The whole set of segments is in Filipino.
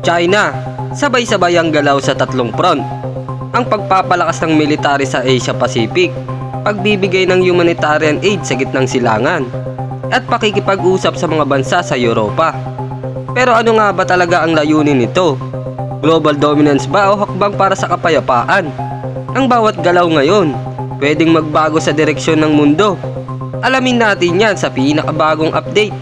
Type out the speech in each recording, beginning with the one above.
China, sabay-sabay ang galaw sa tatlong front. Ang pagpapalakas ng military sa Asia Pacific, pagbibigay ng humanitarian aid sa gitnang silangan, at pakikipag-usap sa mga bansa sa Europa. Pero ano nga ba talaga ang layunin nito? Global dominance ba o hakbang para sa kapayapaan? Ang bawat galaw ngayon, pwedeng magbago sa direksyon ng mundo. Alamin natin yan sa pinakabagong update.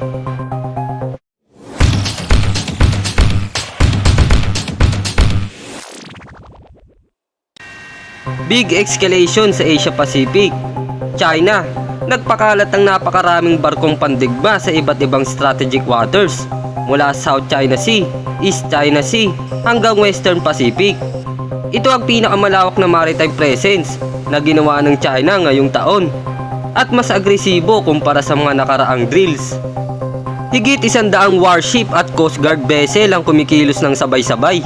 Big escalation sa Asia Pacific. China, nagpakalat ng napakaraming barkong pandigma sa iba't ibang strategic waters mula South China Sea, East China Sea hanggang Western Pacific. Ito ang pinakamalawak na maritime presence na ginawa ng China ngayong taon at mas agresibo kumpara sa mga nakaraang drills. Higit 100 warship at Coast Guard vessel ang kumikilos ng sabay-sabay.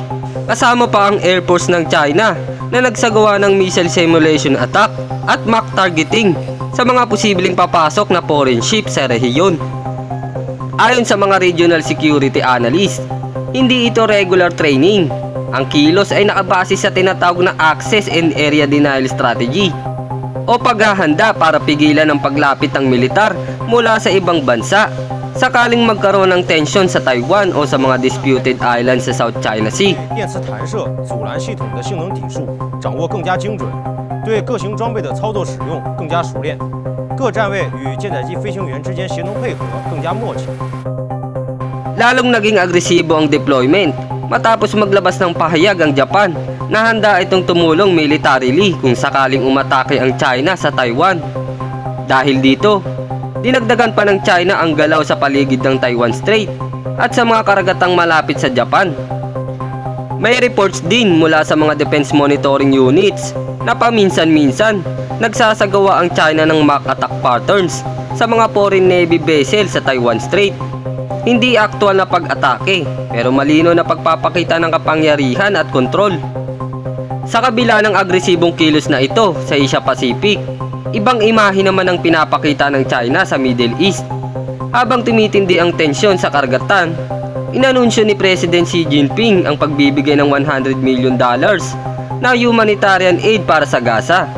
Kasama pa ang Air Force ng China na nagsagawa ng missile simulation attack at mock targeting sa mga posibleng papasok na foreign ship sa rehiyon. Ayon sa mga regional security analyst, hindi ito regular training. Ang kilos ay nakabase sa tinatawag na access and area denial strategy o paghahanda para pigilan ang paglapit ng militar mula sa ibang bansa sakaling magkaroon ng tensyon sa Taiwan o sa mga disputed islands sa South China Sea. 电磁弹射阻拦系统的性能底数掌握更加精准，对各型装备的操作使用更加熟练，各站位与舰载机飞行员之间协同配合更加默契。 Lalong naging agresibo ang deployment matapos maglabas ng pahayag ang Japan na handa itong tumulong militarily kung sakaling umatake ang China sa Taiwan. Dahil dito, dinagdagan pa ng China ang galaw sa paligid ng Taiwan Strait at sa mga karagatang malapit sa Japan. May reports din mula sa mga defense monitoring units na paminsan-minsan nagsasagawa ang China ng mock attack patterns sa mga foreign navy vessel sa Taiwan Strait. Hindi aktual na pag-atake pero malino na pagpapakita ng kapangyarihan at kontrol. Sa kabila ng agresibong kilos na ito sa Asia Pacific, ibang imahe naman ang pinapakita ng China sa Middle East. Habang tumitindi ang tensyon sa karagatan, inanunsyo ni President Xi Jinping ang pagbibigay ng $100 million na humanitarian aid para sa Gaza.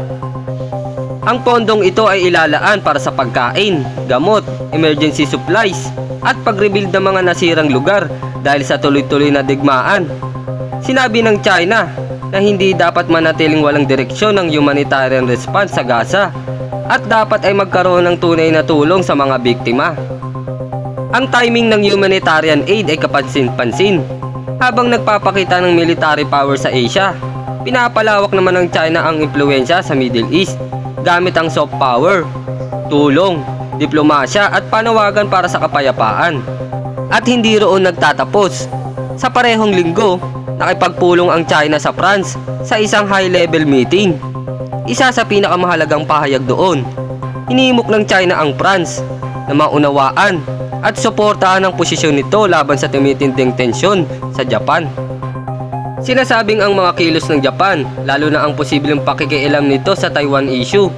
Ang pondong ito ay ilalaan para sa pagkain, gamot, emergency supplies, at pag-rebuild ng mga nasirang lugar dahil sa tuloy-tuloy na digmaan. Sinabi ng China na hindi dapat manatiling walang direksyon ng humanitarian response sa Gaza at dapat ay magkaroon ng tunay na tulong sa mga biktima. Ang timing ng humanitarian aid ay kapansin-pansin. Habang nagpapakita ng military power sa Asia, pinapalawak naman ng China ang impluensya sa Middle East gamit ang soft power, tulong, diplomasya at panawagan para sa kapayapaan. At hindi roon nagtatapos. Sa parehong linggo, nakipagpulong ang China sa France sa isang high-level meeting. Isa sa pinakamahalagang pahayag doon, hinimok ng China ang France na maunawaan at suportahan ang posisyon nito laban sa tumitinding tensyon sa Japan. Sinasabing ang mga kilos ng Japan, lalo na ang posibleng pakikialam nito sa Taiwan issue,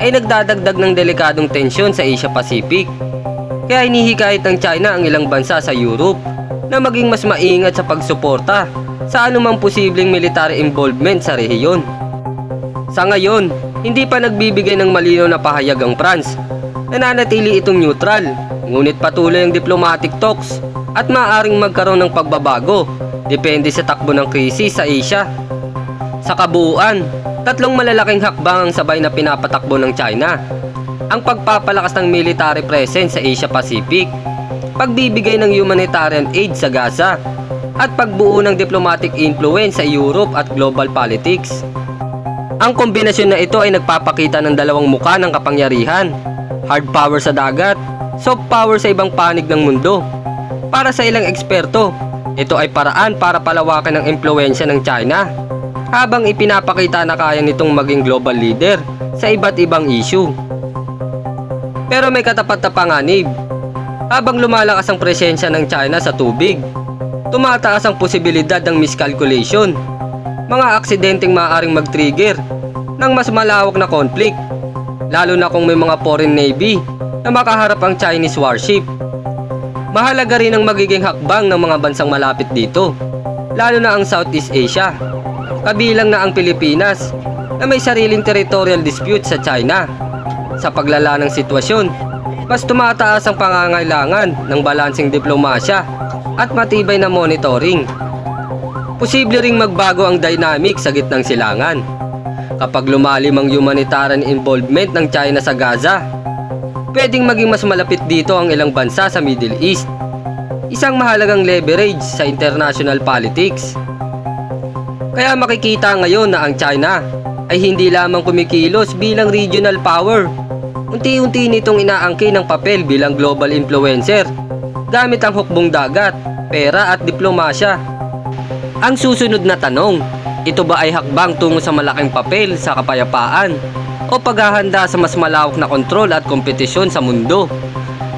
ay nagdadagdag ng delikadong tensyon sa Asia Pacific. Kaya hinihikayat ng China ang ilang bansa sa Europe na maging mas maingat sa pagsuporta sa anumang posibleng military involvement sa rehiyon. Sa ngayon, hindi pa nagbibigay ng malinaw na pahayag ang France. Nananatili itong neutral, ngunit patuloy ang diplomatic talks at maaaring magkaroon ng pagbabago depende sa takbo ng krisis sa Asia. Sa kabuuan, tatlong malalaking hakbang ang sabay na pinapatakbo ng China. Ang pagpapalakas ng military presence sa Asia Pacific, pagbibigay ng humanitarian aid sa Gaza, at pagbuo ng diplomatic influence sa Europe at global politics. Ang kombinasyon na ito ay nagpapakita ng dalawang muka ng kapangyarihan, hard power sa dagat, soft power sa ibang panig ng mundo. Para sa ilang eksperto, ito ay paraan para palawakan ang impluensya ng China, habang ipinapakita na kaya nitong maging global leader sa iba't ibang issue. Pero may katapat na panganib. Habang lumalakas ang presensya ng China sa tubig, tumataas ang posibilidad ng miscalculation, mga aksidenteng maaaring mag-trigger ng mas malawak na conflict, lalo na kung may mga foreign navy na makaharap ang Chinese warship. Mahalaga rin ang magiging hakbang ng mga bansang malapit dito. lalo na ang Southeast Asia, kabilang na ang Pilipinas na may sariling territorial dispute sa China. Sa paglala ng sitwasyon, mas tumataas ang pangangailangan ng balanseng diplomasya at matibay na monitoring. Posible ring magbago ang dynamic sa gitnang silangan kapag lumalim ang humanitarian involvement ng China sa Gaza. Pwedeng maging mas malapit dito ang ilang bansa sa Middle East, isang mahalagang leverage sa international politics. Kaya makikita ngayon na ang China ay hindi lamang kumikilos bilang regional power. Unti-unti nitong inaangkin ng papel bilang global influencer gamit ang hukbong dagat, pera at diplomasya. Ang susunod na tanong, ito ba ay hakbang tungo sa malaking papel sa kapayapaan o paghahanda sa mas malawak na kontrol at kompetisyon sa mundo?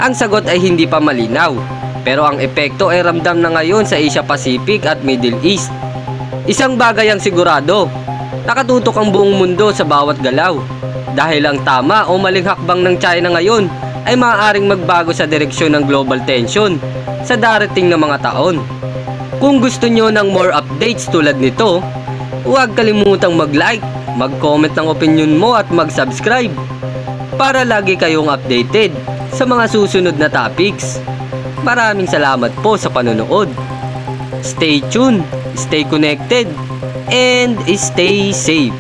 Ang sagot ay hindi pa malinaw, pero ang epekto ay ramdam na ngayon sa Asia Pacific at Middle East. Isang bagay ang sigurado, nakatutok ang buong mundo sa bawat galaw. Dahil ang tama o maling hakbang ng China ngayon ay maaaring magbago sa direksyon ng global tension sa darating na mga taon. Kung gusto nyo ng more updates tulad nito, huwag kalimutang mag-like, mag-comment ng opinion mo at mag-subscribe para lagi kayong updated sa mga susunod na topics. Maraming salamat po sa panonood. Stay tuned, stay connected, and stay safe.